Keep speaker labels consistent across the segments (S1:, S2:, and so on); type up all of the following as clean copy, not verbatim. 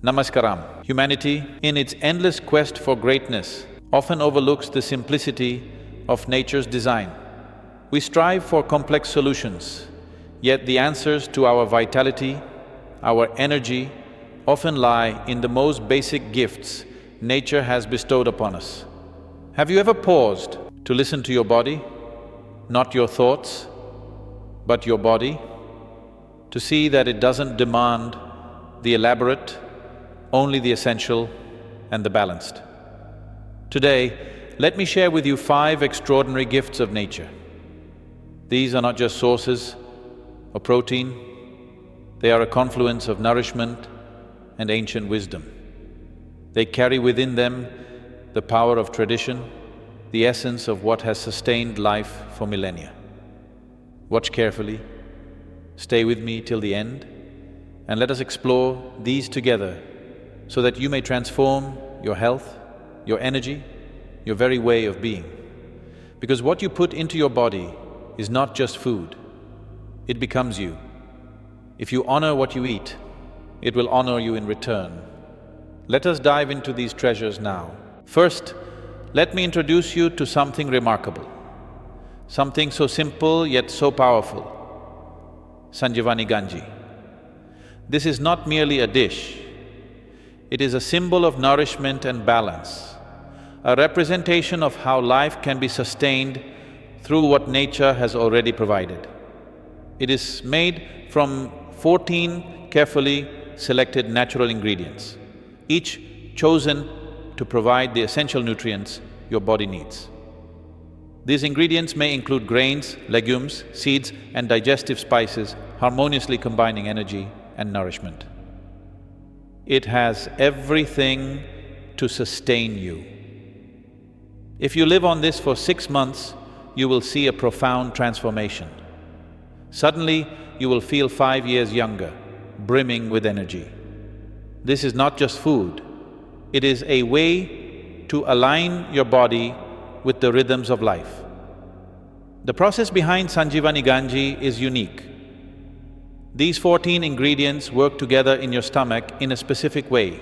S1: Namaskaram. Humanity, in its endless quest for greatness, often overlooks the simplicity of nature's design. We strive for complex solutions, yet the answers to our vitality, our energy, often lie in the most basic gifts nature has bestowed upon us. Have you ever paused to listen to your body? Not your thoughts, but your body? To see that it doesn't demand the elaborate, only the essential and the balanced. Today, let me share with you 5 extraordinary gifts of nature. These are not just sources of protein, they are a confluence of nourishment and ancient wisdom. They carry within them the power of tradition, the essence of what has sustained life for millennia. Watch carefully, stay with me till the end, and let us explore these together so that you may transform your health, your energy, your very way of being. Because what you put into your body is not just food, it becomes you. If you honor what you eat, it will honor you in return. Let us dive into these treasures now. First, let me introduce you to something remarkable, something so simple yet so powerful. Sanjeevani ganji. This is not merely a dish, it is a symbol of nourishment and balance, a representation of how life can be sustained through what nature has already provided. It is made from 14 carefully selected natural ingredients, each chosen to provide the essential nutrients your body needs. These ingredients may include grains, legumes, seeds and digestive spices, harmoniously combining energy and nourishment. It has everything to sustain you. If you live on this for 6 months, you will see a profound transformation. Suddenly, you will feel 5 years younger, brimming with energy. This is not just food, it is a way to align your body with the rhythms of life. The process behind Sanjeevani ganji is unique. These 14 ingredients work together in your stomach in a specific way.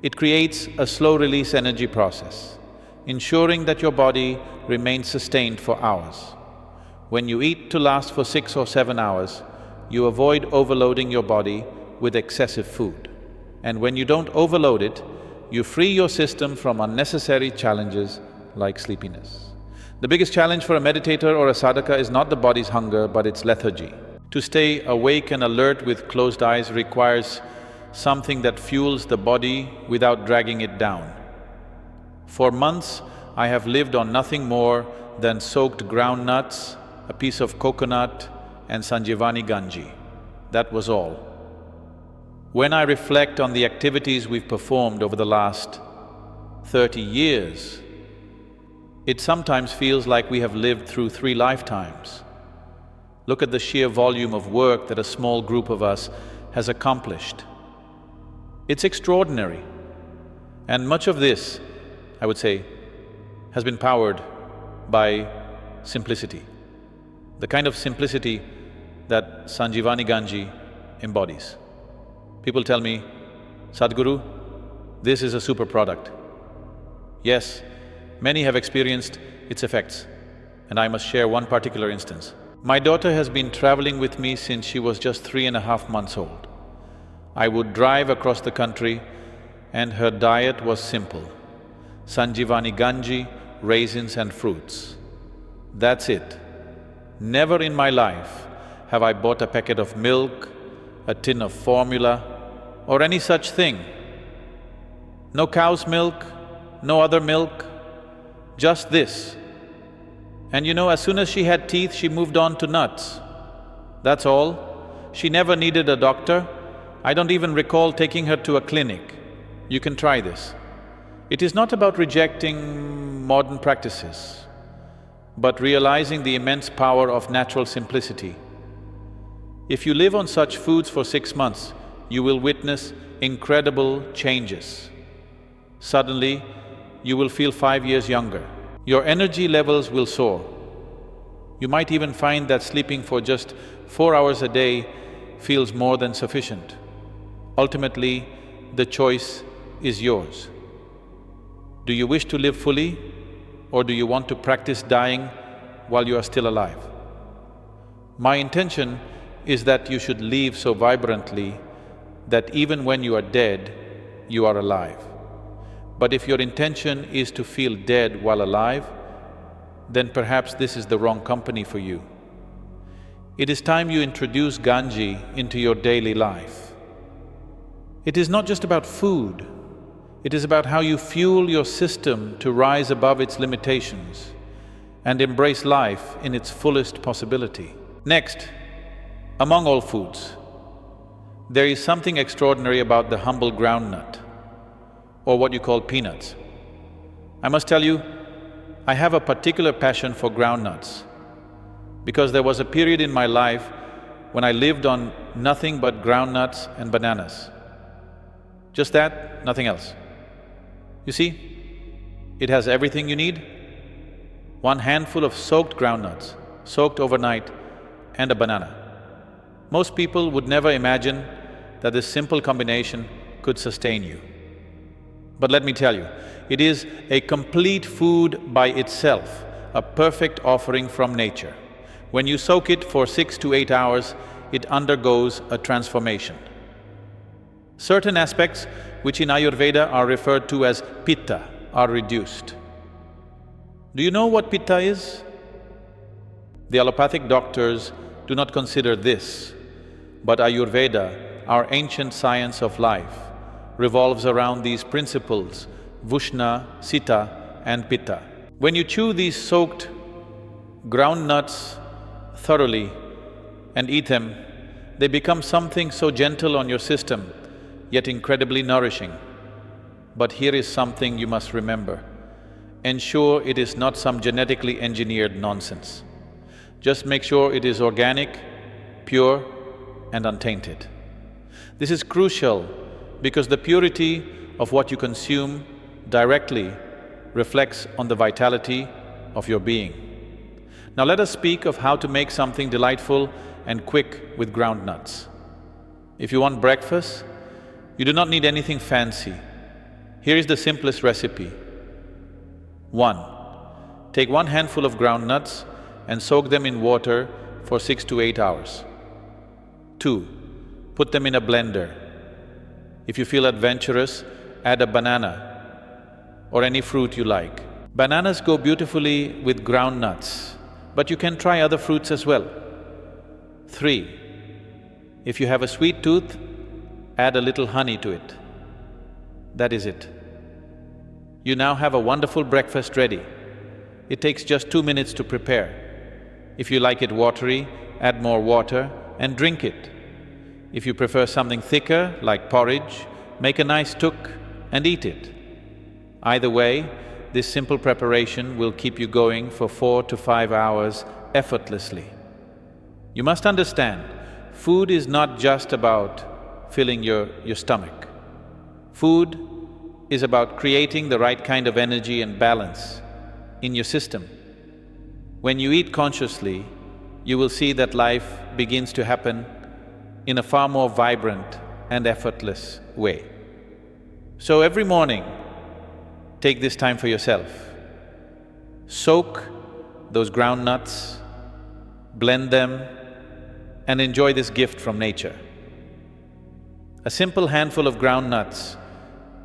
S1: It creates a slow-release energy process, ensuring that your body remains sustained for hours. When you eat to last for 6 or 7 hours, you avoid overloading your body with excessive food. And when you don't overload it, you free your system from unnecessary challenges like sleepiness. The biggest challenge for a meditator or a sadhaka is not the body's hunger, but its lethargy. To stay awake and alert with closed eyes requires something that fuels the body without dragging it down. For months, I have lived on nothing more than soaked groundnuts, a piece of coconut and Sanjeevani ganji. That was all. When I reflect on the activities we've performed over the last 30 years, it sometimes feels like we have lived through 3 lifetimes. Look at the sheer volume of work that a small group of us has accomplished. It's extraordinary. And much of this, I would say, has been powered by simplicity. The kind of simplicity that Sanjeevani ganji embodies. People tell me, Sadhguru, this is a super product. Yes, many have experienced its effects, and I must share one particular instance. My daughter has been traveling with me since she was just 3.5 months old. I would drive across the country and her diet was simple. Sanjeevani ganji, raisins and fruits. That's it. Never in my life have I bought a packet of milk, a tin of formula or any such thing. No cow's milk, no other milk, just this. And you know, as soon as she had teeth, she moved on to nuts. That's all. She never needed a doctor. I don't even recall taking her to a clinic. You can try this. It is not about rejecting modern practices, but realizing the immense power of natural simplicity. If you live on such foods for 6 months, you will witness incredible changes. Suddenly, you will feel 5 years younger. Your energy levels will soar. You might even find that sleeping for just 4 hours a day feels more than sufficient. Ultimately, the choice is yours. Do you wish to live fully, or do you want to practice dying while you are still alive? My intention is that you should live so vibrantly that even when you are dead, you are alive. But if your intention is to feel dead while alive, then perhaps this is the wrong company for you. It is time you introduce ganji into your daily life. It is not just about food, it is about how you fuel your system to rise above its limitations and embrace life in its fullest possibility. Next, among all foods, there is something extraordinary about the humble groundnut, or what you call peanuts. I must tell you, I have a particular passion for groundnuts because there was a period in my life when I lived on nothing but groundnuts and bananas. Just that, nothing else. You see, it has everything you need. One handful of soaked groundnuts, soaked overnight, and a banana. Most people would never imagine that this simple combination could sustain you. But let me tell you, it is a complete food by itself, a perfect offering from nature. When you soak it for 6 to 8 hours, it undergoes a transformation. Certain aspects, which in Ayurveda are referred to as pitta, are reduced. Do you know what pitta is? The allopathic doctors do not consider this, but Ayurveda, our ancient science of life, revolves around these principles, Vushna, Sita and Pitta. When you chew these soaked groundnuts thoroughly and eat them, they become something so gentle on your system, yet incredibly nourishing. But here is something you must remember. Ensure it is not some genetically engineered nonsense. Just make sure it is organic, pure and untainted. This is crucial because the purity of what you consume directly reflects on the vitality of your being. Now let us speak of how to make something delightful and quick with groundnuts. If you want breakfast, you do not need anything fancy. Here is the simplest recipe. 1. Take 1 handful of groundnuts and soak them in water for 6 to 8 hours. 2. Put them in a blender. If you feel adventurous, add a banana or any fruit you like. Bananas go beautifully with groundnuts, but you can try other fruits as well. 3. If you have a sweet tooth, add a little honey to it. That is it. You now have a wonderful breakfast ready. It takes just 2 minutes to prepare. If you like it watery, add more water and drink it. If you prefer something thicker, like porridge, make a nice tuk and eat it. Either way, this simple preparation will keep you going for 4 to 5 hours effortlessly. You must understand, food is not just about filling your stomach. Food is about creating the right kind of energy and balance in your system. When you eat consciously, you will see that life begins to happen in a far more vibrant and effortless way. So every morning, take this time for yourself. Soak those groundnuts, blend them, and enjoy this gift from nature. A simple handful of groundnuts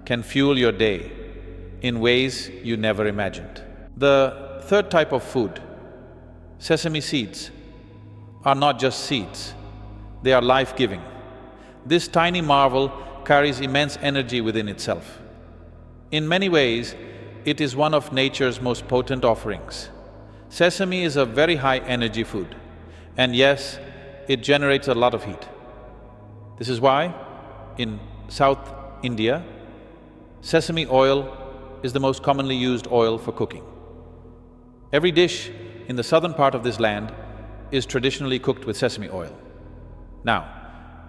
S1: can fuel your day in ways you never imagined. The third type of food, sesame seeds, are not just seeds, they are life-giving. This tiny marvel carries immense energy within itself. In many ways, it is one of nature's most potent offerings. Sesame is a very high-energy food, and yes, it generates a lot of heat. This is why, in South India, sesame oil is the most commonly used oil for cooking. Every dish in the southern part of this land is traditionally cooked with sesame oil. Now,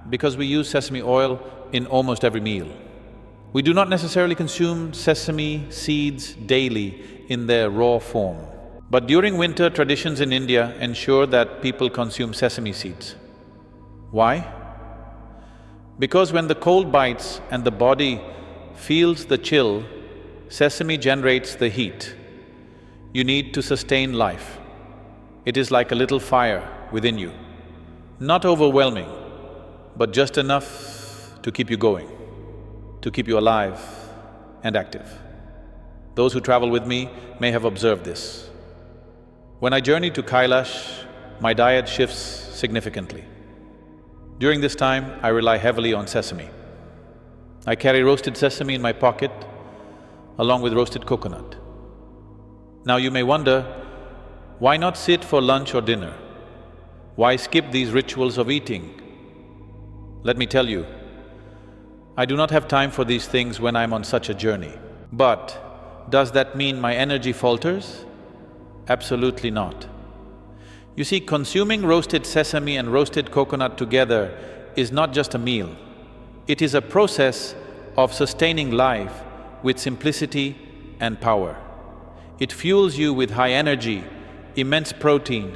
S1: because we use sesame oil in almost every meal, we do not necessarily consume sesame seeds daily in their raw form. But during winter, traditions in India ensure that people consume sesame seeds. Why? Because when the cold bites and the body feels the chill, sesame generates the heat you need to sustain life. It is like a little fire within you, not overwhelming, but just enough to keep you going, to keep you alive and active. Those who travel with me may have observed this. When I journey to Kailash, my diet shifts significantly. During this time, I rely heavily on sesame. I carry roasted sesame in my pocket along with roasted coconut. Now you may wonder, why not sit for lunch or dinner? Why skip these rituals of eating? Let me tell you, I do not have time for these things when I'm on such a journey. But does that mean my energy falters? Absolutely not. You see, consuming roasted sesame and roasted coconut together is not just a meal. It is a process of sustaining life with simplicity and power. It fuels you with high energy, immense protein,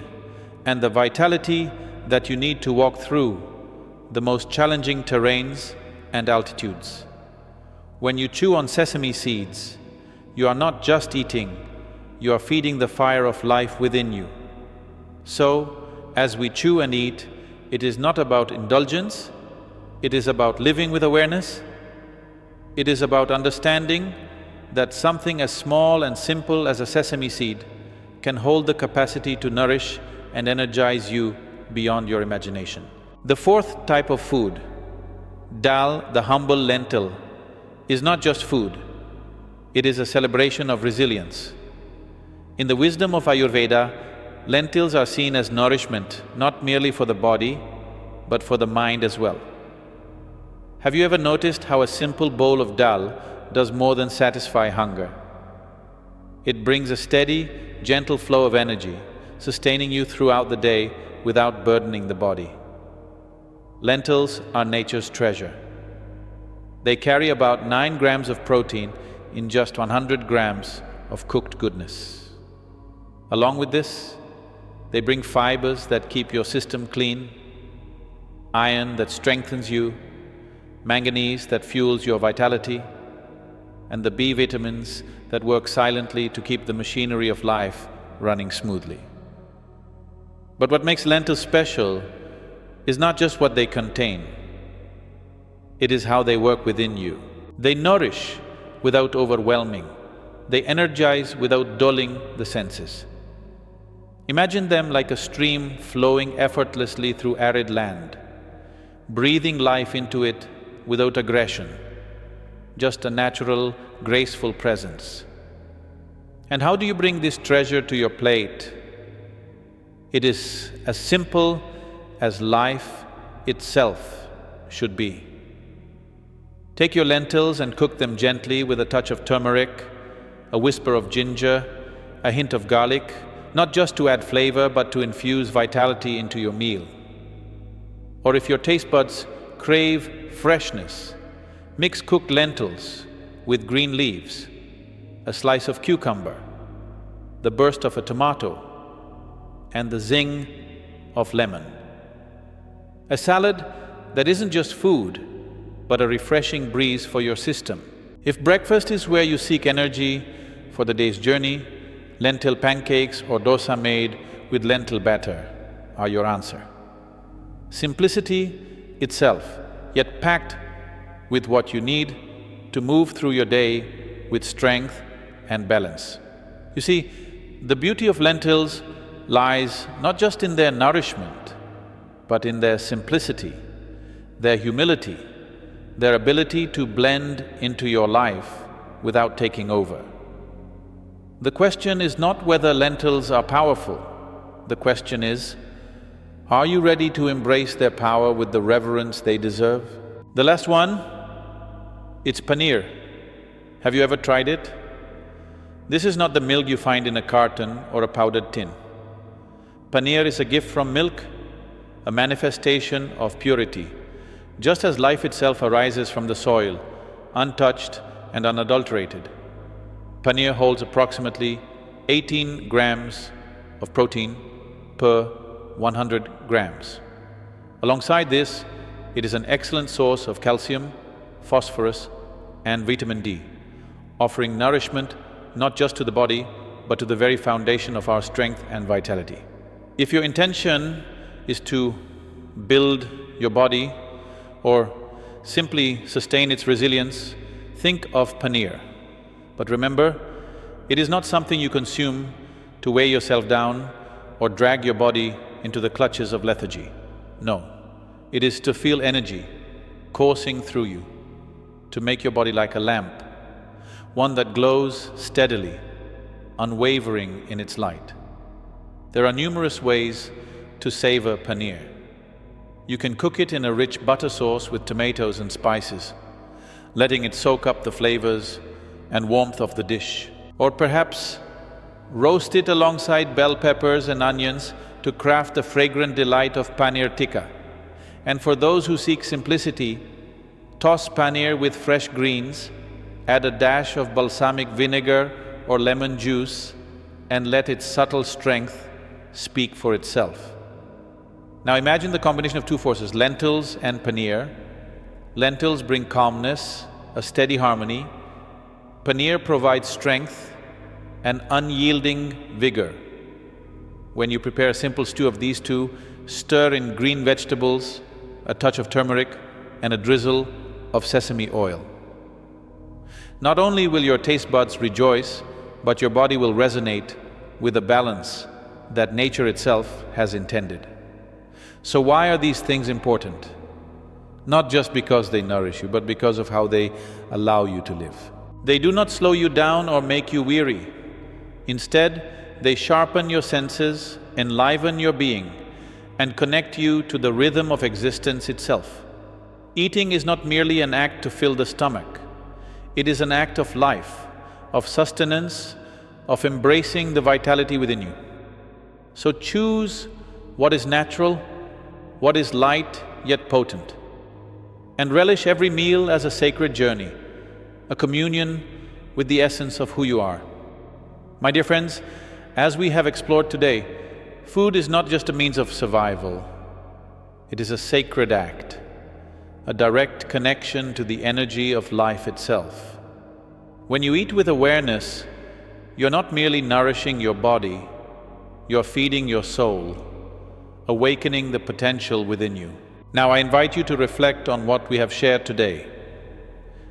S1: and the vitality that you need to walk through the most challenging terrains and altitudes. When you chew on sesame seeds, you are not just eating, you are feeding the fire of life within you. So, as we chew and eat, it is not about indulgence, it is about living with awareness. It is about understanding that something as small and simple as a sesame seed can hold the capacity to nourish and energize you beyond your imagination. The fourth type of food, dal, the humble lentil, is not just food, it is a celebration of resilience. In the wisdom of Ayurveda, lentils are seen as nourishment, not merely for the body, but for the mind as well. Have you ever noticed how a simple bowl of dal does more than satisfy hunger? It brings a steady, gentle flow of energy, sustaining you throughout the day without burdening the body. Lentils are nature's treasure. They carry about 9 grams of protein in just 100 grams of cooked goodness. Along with this, they bring fibers that keep your system clean, iron that strengthens you, manganese that fuels your vitality, and the B vitamins that work silently to keep the machinery of life running smoothly. But what makes lentils special is not just what they contain, it is how they work within you. They nourish without overwhelming, they energize without dulling the senses. Imagine them like a stream flowing effortlessly through arid land, breathing life into it without aggression, just a natural, graceful presence. And how do you bring this treasure to your plate? It is as simple as life itself should be. Take your lentils and cook them gently with a touch of turmeric, a whisper of ginger, a hint of garlic, not just to add flavor but to infuse vitality into your meal. Or if your taste buds crave freshness, mix cooked lentils with green leaves, a slice of cucumber, the burst of a tomato, and the zing of lemon. A salad that isn't just food, but a refreshing breeze for your system. If breakfast is where you seek energy for the day's journey, lentil pancakes or dosa made with lentil batter are your answer. Simplicity itself, yet packed with what you need to move through your day with strength and balance. You see, the beauty of lentils lies not just in their nourishment, but in their simplicity, their humility, their ability to blend into your life without taking over. The question is not whether lentils are powerful, the question is, are you ready to embrace their power with the reverence they deserve? The last one, it's paneer. Have you ever tried it? This is not the milk you find in a carton or a powdered tin. Paneer is a gift from milk, a manifestation of purity. Just as life itself arises from the soil, untouched and unadulterated, paneer holds approximately 18 grams of protein per 100 grams. Alongside this, It is an excellent source of calcium, phosphorus, and vitamin D, offering nourishment not just to the body, but to the very foundation of our strength and vitality. If your intention is to build your body or simply sustain its resilience, think of paneer. But remember, it is not something you consume to weigh yourself down or drag your body into the clutches of lethargy. No, it is to feel energy coursing through you, to make your body like a lamp, one that glows steadily, unwavering in its light. There are numerous ways to savor paneer. You can cook it in a rich butter sauce with tomatoes and spices, letting it soak up the flavors and warmth of the dish. Or perhaps roast it alongside bell peppers and onions to craft the fragrant delight of paneer tikka. And for those who seek simplicity, toss paneer with fresh greens, add a dash of balsamic vinegar or lemon juice, and let its subtle strength speak for itself. Now imagine the combination of two forces, lentils and paneer. Lentils bring calmness, a steady harmony. Paneer provides strength and unyielding vigor. When you prepare a simple stew of these two, stir in green vegetables, a touch of turmeric, and a drizzle of sesame oil. Not only will your taste buds rejoice, but your body will resonate with the balance that nature itself has intended. So why are these things important? Not just because they nourish you, but because of how they allow you to live. They do not slow you down or make you weary. Instead, they sharpen your senses, enliven your being, and connect you to the rhythm of existence itself. Eating is not merely an act to fill the stomach. It is an act of life, of sustenance, of embracing the vitality within you. So choose what is natural, what is light yet potent, and relish every meal as a sacred journey, a communion with the essence of who you are. My dear friends, as we have explored today, food is not just a means of survival, it is a sacred act, a direct connection to the energy of life itself. When you eat with awareness, you're not merely nourishing your body, you're feeding your soul, awakening the potential within you. Now I invite you to reflect on what we have shared today.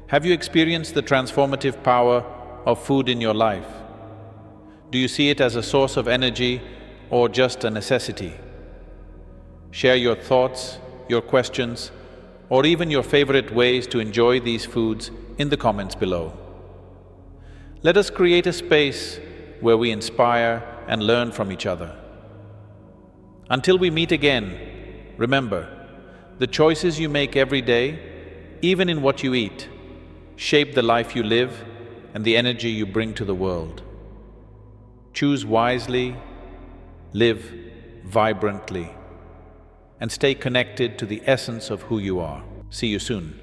S1: Have you experienced the transformative power of food in your life? Do you see it as a source of energy or just a necessity? Share your thoughts, your questions, or even your favorite ways to enjoy these foods in the comments below. Let us create a space where we inspire and learn from each other. Until we meet again, remember, the choices you make every day, even in what you eat, shape the life you live and the energy you bring to the world. Choose wisely, live vibrantly, and stay connected to the essence of who you are. See you soon.